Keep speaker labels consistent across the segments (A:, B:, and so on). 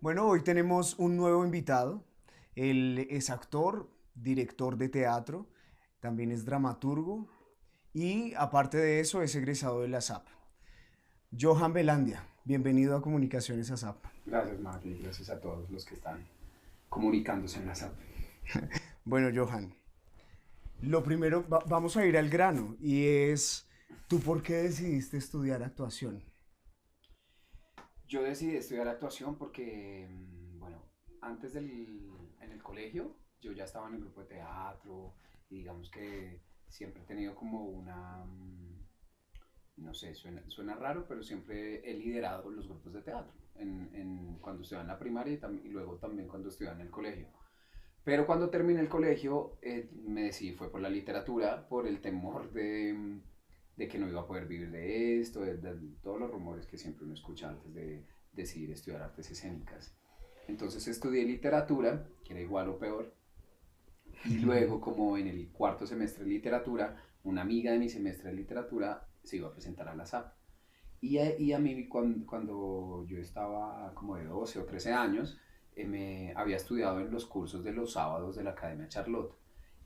A: Bueno, hoy tenemos un nuevo invitado. Él es actor, director de teatro, también es dramaturgo y aparte de eso es egresado de la SAP. Johan Belandia, bienvenido a Comunicaciones ASAP.
B: Gracias, Maggie, gracias a todos los que están comunicándose en la SAP.
A: Bueno, Johan, lo primero, vamos a ir al grano y es, ¿tú por qué decidiste estudiar actuación?
B: Yo decidí estudiar actuación porque, bueno, antes en el colegio, yo ya estaba en el grupo de teatro y digamos que siempre he tenido como no sé, suena raro, pero siempre he liderado los grupos de teatro cuando estudiaba en la primaria y luego también cuando estudiaba en el colegio. Pero cuando terminé el colegio me decidí, fue por la literatura, por el temor de que no iba a poder vivir de esto, de todos los rumores que siempre uno escucha antes de decidir estudiar artes escénicas. Entonces estudié literatura, que era igual o peor, y luego como en el cuarto semestre de literatura, una amiga de mi semestre de literatura se iba a presentar a la SAP. Y a mí cuando yo estaba como de 12 o 13 años, me había estudiado en los cursos de los sábados de la Academia Charlotte.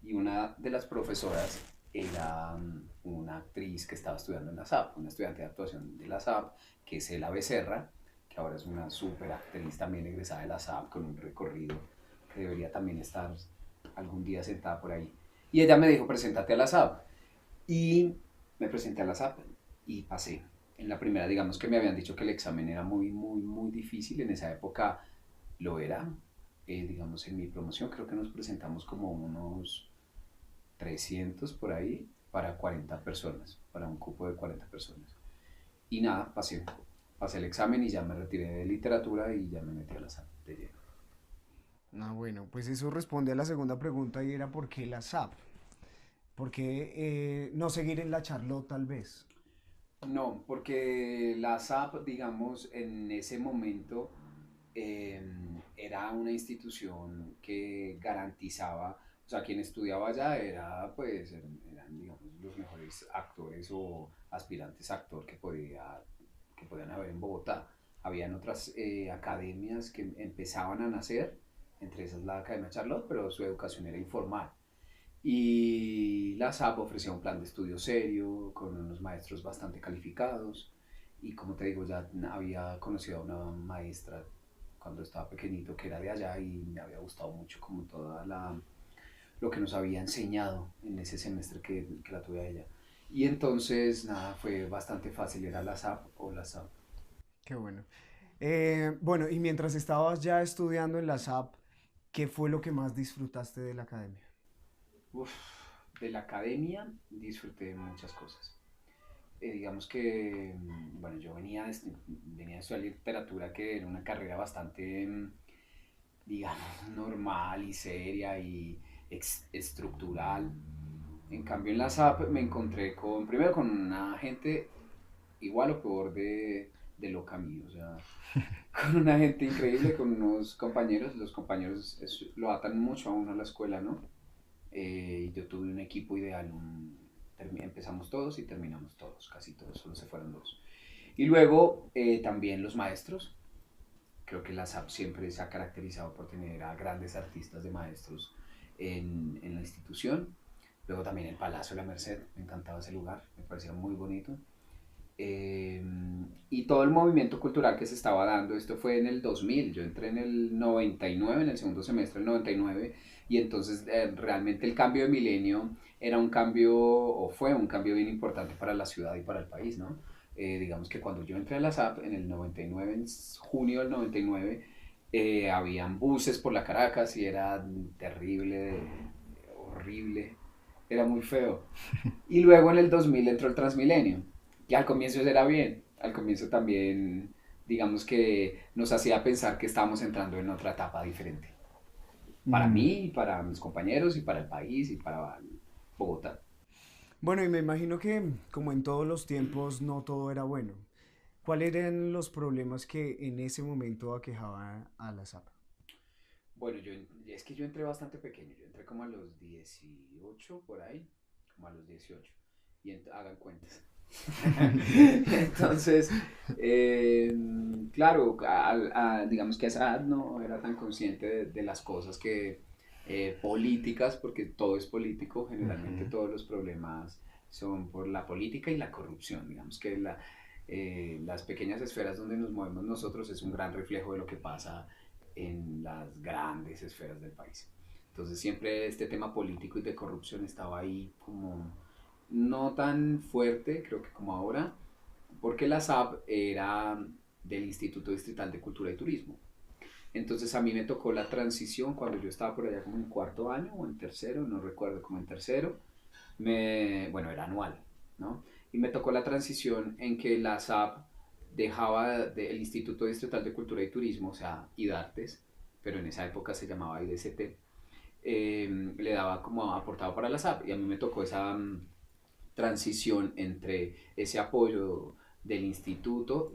B: Y una de las profesoras era una actriz que estaba estudiando en la SAP, una estudiante de actuación de la SAP, que es Ela Becerra, que ahora es una súper actriz también egresada de la SAP, con un recorrido que debería también estar algún día sentada por ahí. Y ella me dijo, preséntate a la SAP. Y me presenté a la SAP y pasé. En la primera, digamos que me habían dicho que el examen era muy, muy, muy difícil. En esa época lo era. Digamos, en mi promoción creo que nos presentamos como unos 300 por ahí para 40 personas, para un cupo de 40 personas. Y nada, pasé. Pasé el examen y ya me retiré de literatura y ya me metí a la SAP de lleno.
A: Ah, bueno, pues eso responde a la segunda pregunta y era ¿por qué la SAP? ¿Por qué no seguir en la Charlotte tal vez?
B: No, porque la SAP, digamos, en ese momento eh, era una institución que garantizaba, o sea, quien estudiaba allá era, pues, eran, digamos, los mejores actores o aspirantes a actor que podían haber en Bogotá. Habían otras academias que empezaban a nacer, entre esas la Academia Charlotte, pero su educación era informal. Y la SAP ofrecía un plan de estudio serio, con unos maestros bastante calificados. Y como te digo, ya había conocido a una maestra cuando estaba pequeñito que era de allá y me había gustado mucho como lo que nos había enseñado en ese semestre que la tuve a ella. Y entonces, nada, fue bastante fácil, era la SAP o la SAP.
A: Qué bueno. Bueno, y mientras estabas ya estudiando en la SAP, ¿qué fue lo que más disfrutaste de la academia?
B: Uf, de la academia disfruté de muchas cosas. Digamos que, bueno, yo venía a estudiar literatura, que era una carrera bastante, digamos, normal y seria y estructural. En cambio, en la SAP me encontré primero con una gente igual o peor de loca mí, o sea, con una gente increíble, con unos compañeros, los compañeros lo atan mucho a uno a la escuela, ¿no? Y yo tuve un equipo ideal, empezamos todos y terminamos todos, casi todos, solo se fueron dos. Y luego también los maestros, creo que la SAP siempre se ha caracterizado por tener a grandes artistas de maestros en la institución. Luego también el Palacio de la Merced, me encantaba ese lugar, me parecía muy bonito. Eh, y todo el movimiento cultural que se estaba dando, esto fue en el 2000, yo entré en el 99, en el segundo semestre del 99, y entonces realmente el cambio de milenio era un cambio, o fue un cambio bien importante para la ciudad y para el país, ¿no? Digamos que cuando yo entré a la SAP en el 99, en junio del 99, habían buses por la Caracas y era terrible, horrible, era muy feo. Y luego en el 2000 entró el Transmilenio, que al comienzo era bien, al comienzo también, digamos que nos hacía pensar que estábamos entrando en otra etapa diferente. Para
A: Mm.
B: mí, para mis compañeros y para el país y para Bogotá.
A: Bueno, y me imagino que como en todos los tiempos no todo era bueno. ¿Cuáles eran los problemas que en ese momento aquejaban a la SAP?
B: Bueno, es que yo entré bastante pequeño, yo entré como a los 18 por ahí, como a los 18. Y hagan cuentas. Entonces, eh, claro, digamos que a esa edad no era tan consciente de las cosas que políticas, porque todo es político, generalmente
A: Ujú.
B: todos los problemas son por la política y la corrupción. Digamos que las pequeñas esferas donde nos movemos nosotros es un gran reflejo de lo que pasa en las grandes esferas del país. Entonces siempre este tema político y de corrupción estaba ahí como no tan fuerte, creo que como ahora, porque la SAP era del Instituto Distrital de Cultura y Turismo. Entonces a mí me tocó la transición cuando yo estaba por allá como en cuarto año o en tercero, no recuerdo, como en tercero, bueno, era anual, ¿no? Y me tocó la transición en que la SAP dejaba el Instituto Distrital de Cultura y Turismo, o sea, IDARTES, pero en esa época se llamaba IDCT, le daba como aportado para la SAP y a mí me tocó esa transición entre ese apoyo del instituto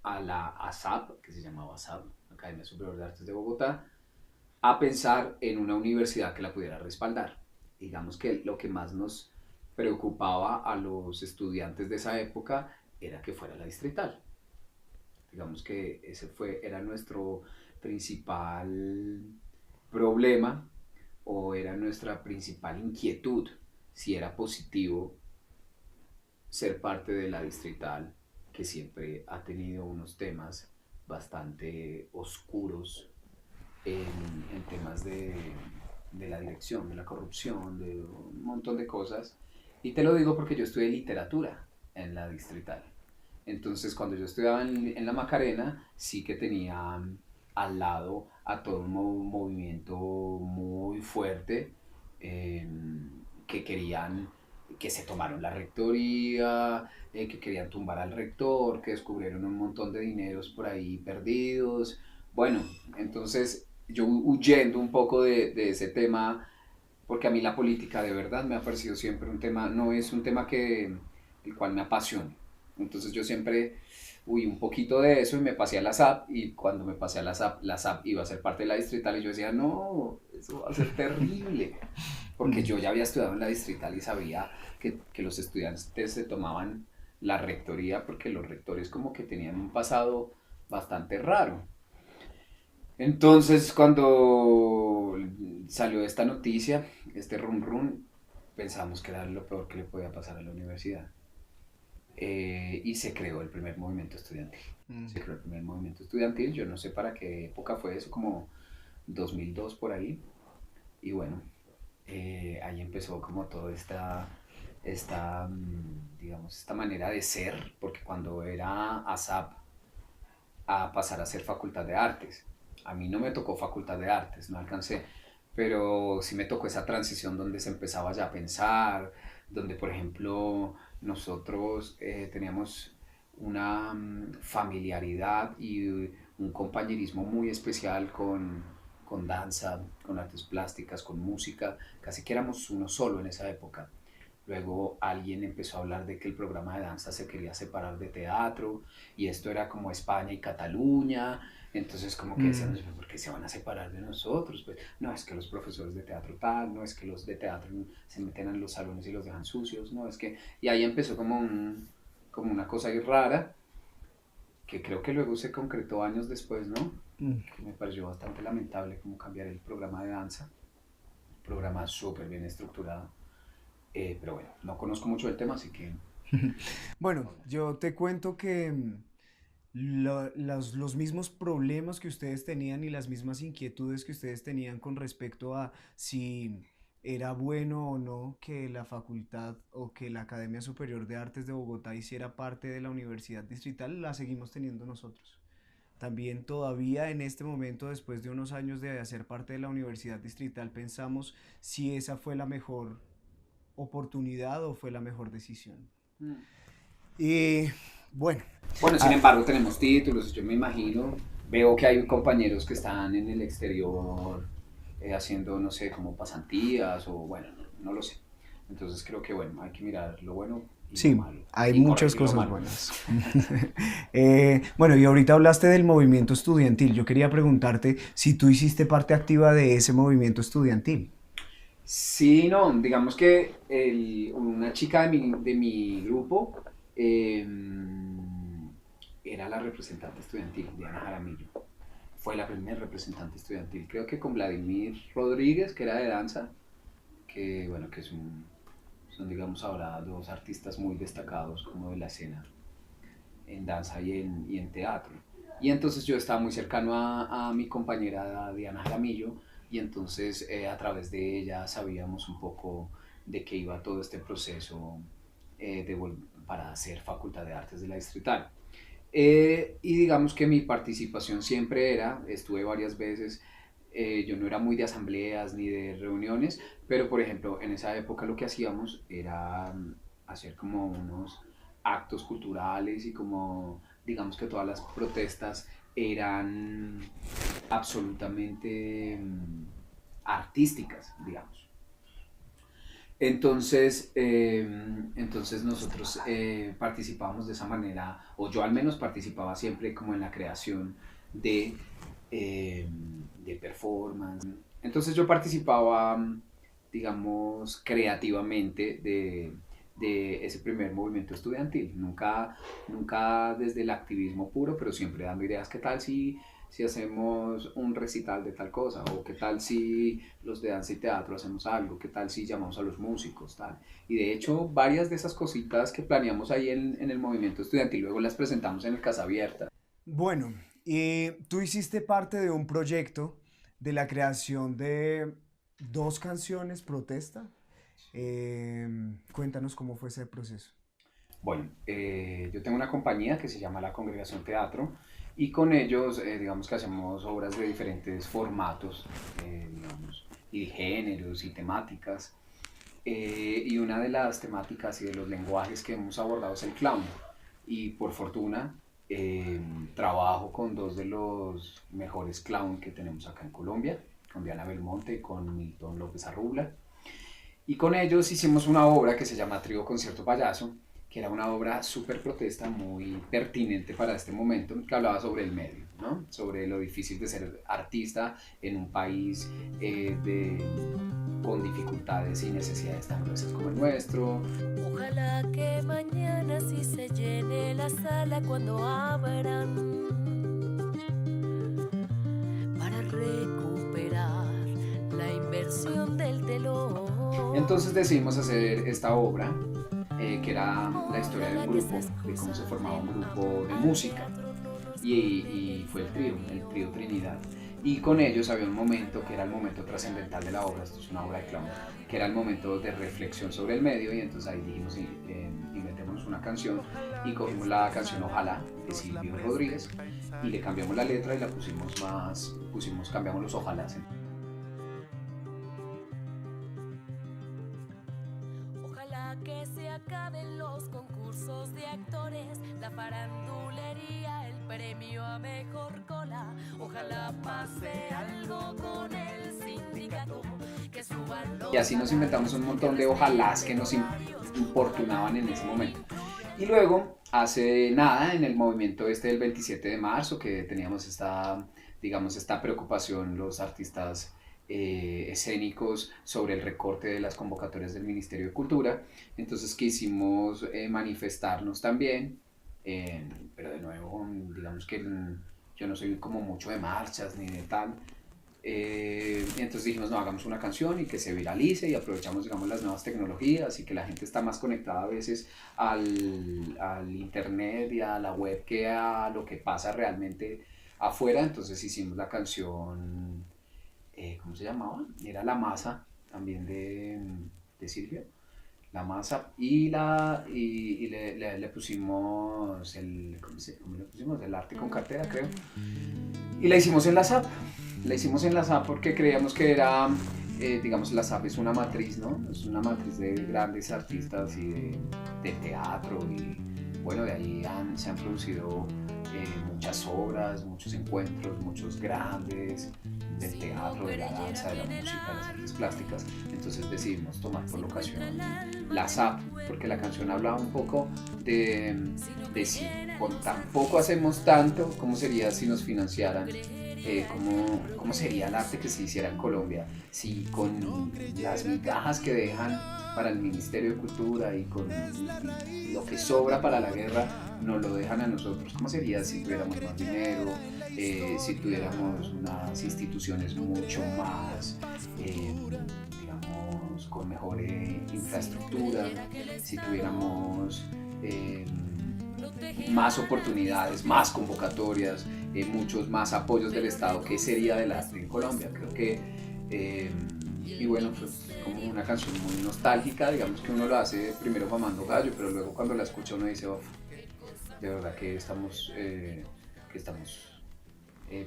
B: a la ASAP, que se llamaba ASAP, Academia Superior de Artes de Bogotá, a pensar en una universidad que la pudiera respaldar. Digamos que lo que más nos preocupaba a los estudiantes de esa época era que fuera la distrital. Digamos que era nuestro principal problema o era nuestra principal inquietud, si era positivo ser parte de la distrital, que siempre ha tenido unos temas bastante oscuros en, en temas de la dirección, de la corrupción, de un montón de cosas. Y te lo digo porque yo estudié literatura en la distrital. Entonces, cuando yo estudiaba en la Macarena, sí que tenía al lado a todo un movimiento muy fuerte eh, que querían que se tomaron la rectoría, que querían tumbar al rector, que descubrieron un montón de dineros por ahí perdidos. Bueno, entonces yo huyendo un poco de ese tema, porque a mí la política de verdad me ha parecido siempre un tema, no es un tema el cual me apasiona. Entonces yo siempre huí un poquito de eso y me pasé a la SAP y cuando me pasé a la SAP iba a ser parte de la distrital y yo decía, no, eso va a ser terrible, porque yo ya había estudiado en la distrital y sabía que los estudiantes se tomaban la rectoría porque los rectores como que tenían un pasado bastante raro. Entonces, cuando salió esta noticia, este rum rum, pensamos que era lo peor que le podía pasar a la universidad. Y se creó el primer movimiento estudiantil.
A: Mm.
B: Se creó el primer movimiento estudiantil, yo no sé para qué época fue eso, como 2002 por ahí. Y bueno, ahí empezó como toda digamos, esta manera de ser, porque cuando era ASAP a pasar a ser Facultad de Artes. A mí no me tocó Facultad de Artes, no alcancé, pero sí me tocó esa transición donde se empezaba ya a pensar, donde por ejemplo nosotros teníamos una familiaridad y un compañerismo muy especial con danza, con artes plásticas, con música, casi que éramos uno solo en esa época. Luego alguien empezó a hablar de que el programa de danza se quería separar de teatro y esto era como España y Cataluña. Entonces como que
A: Mm.
B: decíamos, ¿por qué se van a separar de nosotros? Pues no, es que los profesores de teatro tal, no es que los de teatro se meten en los salones y los dejan sucios, no, es que... Y ahí empezó como una cosa ahí rara, que creo que luego se concretó años después, ¿no?
A: Mm.
B: Que me pareció bastante lamentable como cambiar el programa de danza, un programa súper bien estructurado. Pero bueno, no conozco mucho el tema, así que...
A: Bueno, yo te cuento que los mismos problemas que ustedes tenían y las mismas inquietudes que ustedes tenían con respecto a si era bueno o no que la facultad o que la Academia Superior de Artes de Bogotá hiciera parte de la Universidad Distrital, la seguimos teniendo nosotros. También todavía en este momento, después de unos años de hacer parte de la Universidad Distrital, pensamos si esa fue la mejor oportunidad o fue la mejor decisión.
B: Mm.
A: Y bueno,
B: Bueno, sin
A: ah,
B: embargo, tenemos títulos, yo me imagino, veo que hay compañeros que están en el exterior haciendo, no sé, como pasantías o bueno, no lo sé. Entonces creo que bueno, hay que mirar lo bueno y lo
A: sí,
B: malo
A: hay
B: y
A: muchas
B: corregir lo
A: cosas
B: malo.
A: buenas. Bueno, y ahorita hablaste del movimiento estudiantil. Yo quería preguntarte si tú hiciste parte activa de ese movimiento estudiantil.
B: Sí, no, digamos que una chica de mi grupo eh, era la representante estudiantil, Diana Jaramillo. Fue la primera representante estudiantil, creo que con Vladimir Rodríguez, que era de danza, que bueno, que son digamos ahora dos artistas muy destacados como de la escena en danza y en teatro. Y entonces yo estaba muy cercano a mi compañera Diana Jaramillo y entonces a través de ella sabíamos un poco de qué iba todo este proceso para hacer Facultad de Artes de la Distrital. Y digamos que mi participación siempre estuve varias veces, yo no era muy de asambleas ni de reuniones, pero por ejemplo en esa época lo que hacíamos era hacer como unos actos culturales y como digamos que todas las protestas eran absolutamente artísticas, digamos. Entonces nosotros participábamos de esa manera, o yo al menos participaba siempre como en la creación de, de performance. Entonces yo participaba, digamos, creativamente de ese primer movimiento estudiantil. Nunca desde el activismo puro, pero siempre dando ideas. ¿Qué tal si hacemos un recital de tal cosa? ¿O qué tal si los de danza y teatro hacemos algo? ¿Qué tal si llamamos a los músicos? Tal. Y de hecho, varias de esas cositas que planeamos ahí en el movimiento estudiantil, luego las presentamos en el Casa Abierta.
A: Bueno, y tú hiciste parte de un proyecto de la creación de dos canciones protesta. Cuéntanos cómo fue ese proceso.
B: Bueno, yo tengo una compañía que se llama La Congregación Teatro y con ellos, digamos que hacemos obras de diferentes formatos, digamos, y géneros y temáticas. Y una de las temáticas y de los lenguajes que hemos abordado es el clown. Y por fortuna, trabajo con dos de los mejores clown que tenemos acá en Colombia, con Diana Belmonte y con Milton López Arrubla. Y con ellos hicimos una obra que se llama Trío Concierto Payaso, que era una obra súper protesta, muy pertinente para este momento, que hablaba sobre el medio, ¿no? Sobre lo difícil de ser artista en un país con dificultades y necesidades tan gruesas como el nuestro.
C: Ojalá que mañana sí se llene la sala cuando abran para recuperar la inversión del telón.
B: Entonces decidimos hacer esta obra, que era la historia de un grupo, de cómo se formaba un grupo de música. Y fue el trío Trinidad. Y con ellos había un momento que era el momento trascendental de la obra, esto es una obra de clown, que era el momento de reflexión sobre el medio y entonces ahí dijimos, inventemos una canción y cogimos la canción Ojalá de Silvio Rodríguez y le cambiamos la letra y la cambiamos los ojalás.
C: Ojalá que se acaben los concursos de actores, la farandulería, el premio a mejor cola. Ojalá pase algo con el sindicato, que suban los...
B: Y así nos inventamos un montón de ojalás que nos importunaban en ese momento. Y luego, hace nada, en el movimiento este del 27 de marzo, que teníamos digamos, esta preocupación los artistas escénicos sobre el recorte de las convocatorias del Ministerio de Cultura, entonces quisimos manifestarnos también, pero de nuevo, digamos que yo no soy como mucho de marchas ni de tal, entonces dijimos, no, hagamos una canción y que se viralice y aprovechamos, digamos, las nuevas tecnologías y que la gente está más conectada a veces al internet y a la web que a lo que pasa realmente afuera. Entonces hicimos la canción, ¿cómo se llamaba? Era La Masa, también de Silvio. La Masa y le pusimos ¿cómo le pusimos? El arte con cartera, creo. Y la hicimos en la SAP. La hicimos en la SAP porque creíamos que era, digamos, la SAP es una matriz, ¿no? Es una matriz de grandes artistas y de teatro y, bueno, de ahí se han producido muchas obras, muchos encuentros, muchos grandes del teatro, de la danza, de la música, de las artes plásticas. Entonces decidimos tomar por ocasión la SAP, porque la canción hablaba un poco de si con tan poco hacemos tanto, ¿cómo sería si nos financiaran? ¿Cómo sería el arte que se hiciera en Colombia? Si con las migajas que dejan para el Ministerio de Cultura y con lo que sobra para la guerra nos lo dejan a nosotros. ¿Cómo sería si tuviéramos más dinero, si tuviéramos unas instituciones mucho más, digamos, con mejor infraestructura, si tuviéramos más oportunidades, más convocatorias, muchos más apoyos del Estado? ¿Qué sería del arte en Colombia? Creo que y bueno, pues como una canción muy nostálgica, digamos que uno lo hace primero mamando gallo, pero luego cuando la escucha uno dice, oh, de verdad que estamos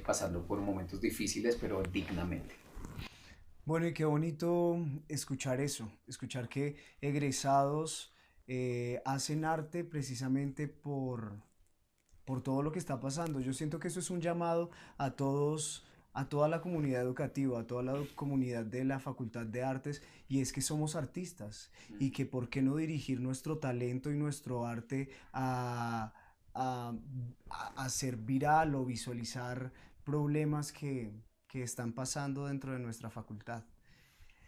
B: pasando por momentos difíciles, pero dignamente.
A: Bueno, y qué bonito escuchar eso, escuchar que egresados hacen arte precisamente por todo lo que está pasando. Yo siento que eso es un llamado a todos, a toda la comunidad educativa, a toda la comunidad de la Facultad de Artes, y es que somos artistas y que por qué no dirigir nuestro talento y nuestro arte a, a hacer viral o visualizar problemas que están pasando dentro de nuestra facultad.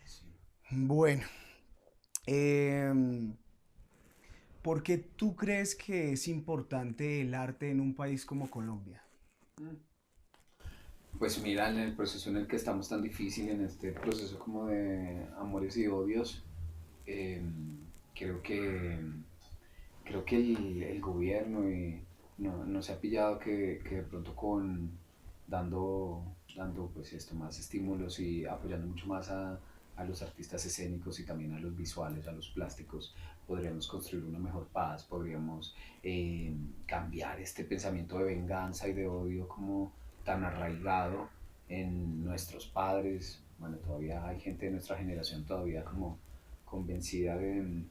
B: Sí.
A: Bueno, ¿por qué tú crees que es importante el arte en un país como Colombia?
B: Pues mira, en el proceso en el que estamos tan difícil, en este proceso como de amores y odios, eh, creo que creo que el gobierno no se ha pillado que de pronto con dando pues esto, más estímulos y apoyando mucho más a los artistas escénicos y también a los visuales, a los plásticos, podríamos construir una mejor paz, podríamos cambiar este pensamiento de venganza y de odio como tan arraigado en nuestros padres. Bueno, todavía hay gente de nuestra generación todavía como convencida de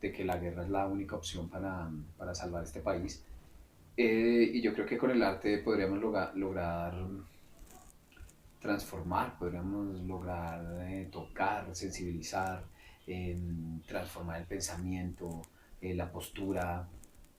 B: que la guerra es la única opción para salvar este país. Y yo creo que con el arte podríamos lograr transformar, podríamos lograr tocar, sensibilizar, transformar el pensamiento, la postura,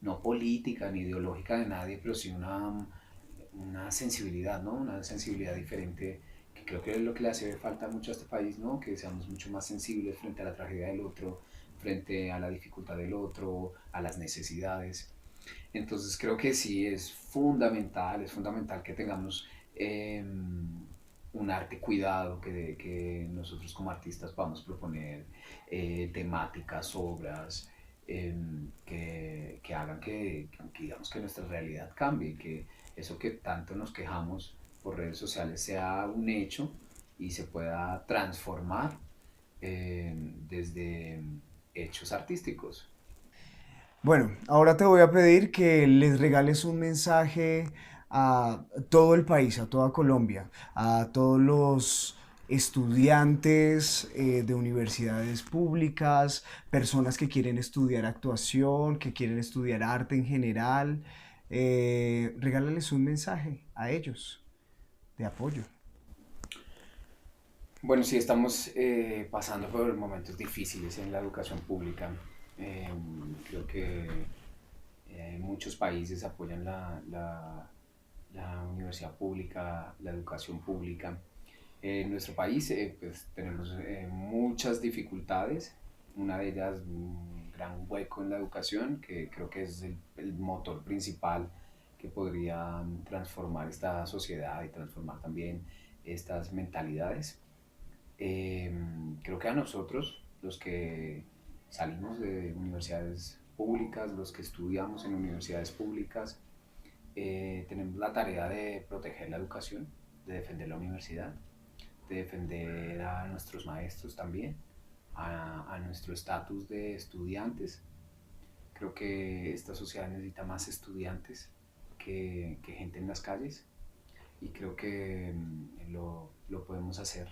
B: no política ni ideológica de nadie, pero sí una sensibilidad, ¿no? Una sensibilidad diferente, que creo que es lo que le hace falta mucho a este país, ¿no? Que seamos mucho más sensibles frente a la tragedia del otro, frente a la dificultad del otro, a las necesidades. Entonces creo que sí es fundamental que tengamos un arte cuidado, que nosotros como artistas podamos proponer temáticas, obras que hagan digamos que nuestra realidad cambie, que eso que tanto nos quejamos por redes sociales sea un hecho y se pueda transformar desde hechos artísticos.
A: Bueno, ahora te voy a pedir que les regales un mensaje a todo el país, a toda Colombia, a todos los estudiantes de universidades públicas, personas que quieren estudiar actuación, que quieren estudiar arte en general. Regálales un mensaje a ellos de apoyo.
B: Bueno, sí, estamos pasando por momentos difíciles en la educación pública. Eh, Creo que muchos países apoyan la universidad pública, la educación pública. En nuestro país pues, tenemos muchas dificultades, una de ellas un gran hueco en la educación, que creo que es el motor principal que podría transformar esta sociedad y transformar también estas mentalidades. Eh, Creo que a nosotros, los que salimos de universidades públicas, los que estudiamos en universidades públicas, tenemos la tarea de proteger la educación, de defender la universidad, de defender a nuestros maestros también, a nuestro estatus de estudiantes. Creo que esta sociedad necesita más estudiantes que gente en las calles y creo que lo podemos hacer.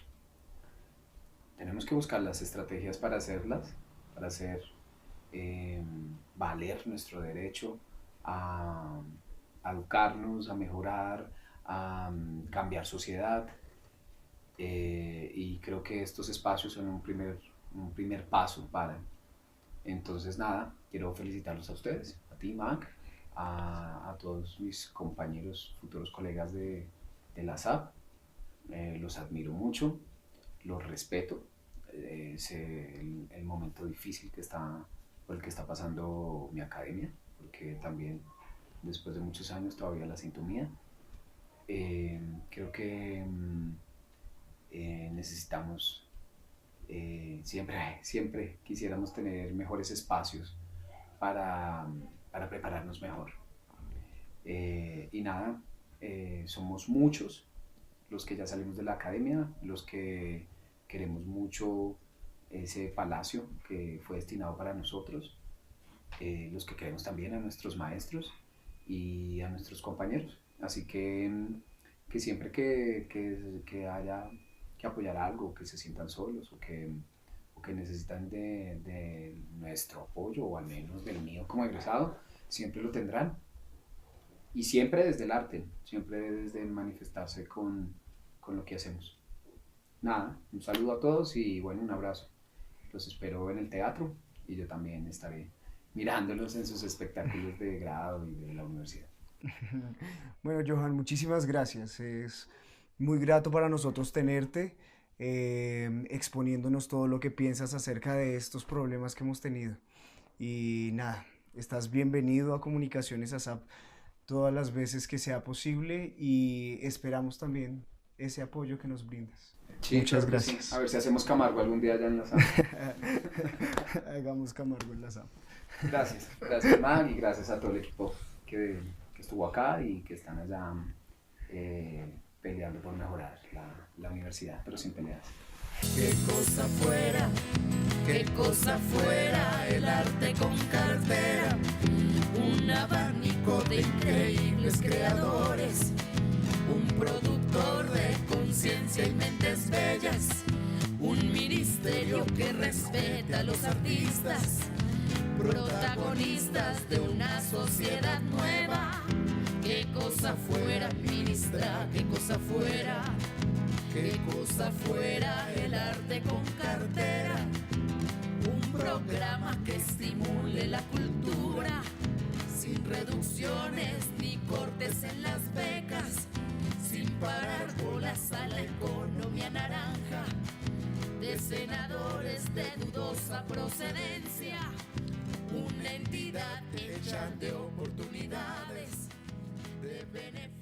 B: Tenemos que buscar las estrategias para hacerlas, para hacer valer nuestro derecho a, educarnos, a mejorar, a cambiar sociedad. Y creo que estos espacios son un primer paso para. Entonces, nada, quiero felicitarlos a ustedes, a ti, Mac, a todos mis compañeros, futuros colegas de la SAP. Los admiro mucho, los respeto. Sé el momento difícil por el que está pasando mi academia, porque también después de muchos años todavía la siento mía. Creo que necesitamos, siempre quisiéramos tener mejores espacios para prepararnos mejor. Y nada, somos muchos los que ya salimos de la academia, los que queremos mucho ese palacio que fue destinado para nosotros, los que queremos también a nuestros maestros y a nuestros compañeros. Así que siempre que haya que apoyar algo, que se sientan solos o que necesitan de nuestro apoyo, o al menos del mío como egresado, siempre lo tendrán. Y siempre desde el arte, siempre desde el manifestarse con lo que hacemos. Nada, un saludo a todos y bueno, un abrazo. Los espero en el teatro y yo también estaré mirándolos en sus espectáculos de grado y de la universidad.
A: Bueno, Johan, muchísimas gracias. Es muy grato para nosotros tenerte, exponiéndonos todo lo que piensas acerca de estos problemas que hemos tenido. Y nada, estás bienvenido a Comunicaciones ASAP todas las veces que sea posible y esperamos también ese apoyo que nos brindas.
B: Sí,
A: muchas
B: claro,
A: gracias.
B: sí. A ver si hacemos Camargo algún día allá en la SAP.
A: Hagamos Camargo en la SAP.
B: Gracias, Mag, y gracias a todo el equipo que estuvo acá y que están allá peleando por mejorar la universidad, pero sin peleas.
C: Qué cosa fuera el arte con cartera, un abanico de increíbles creadores, un productor de conciencia y mentes bellas, un ministerio que respeta a los artistas, protagonistas de una sociedad nueva. Qué cosa fuera, ministra, qué cosa fuera el arte con cartera, un programa que estimule la cultura, sin reducciones ni cortes en las becas, sin parar bolas a la economía naranja, de senadores de dudosa procedencia, una entidad hecha de oportunidades, de beneficios.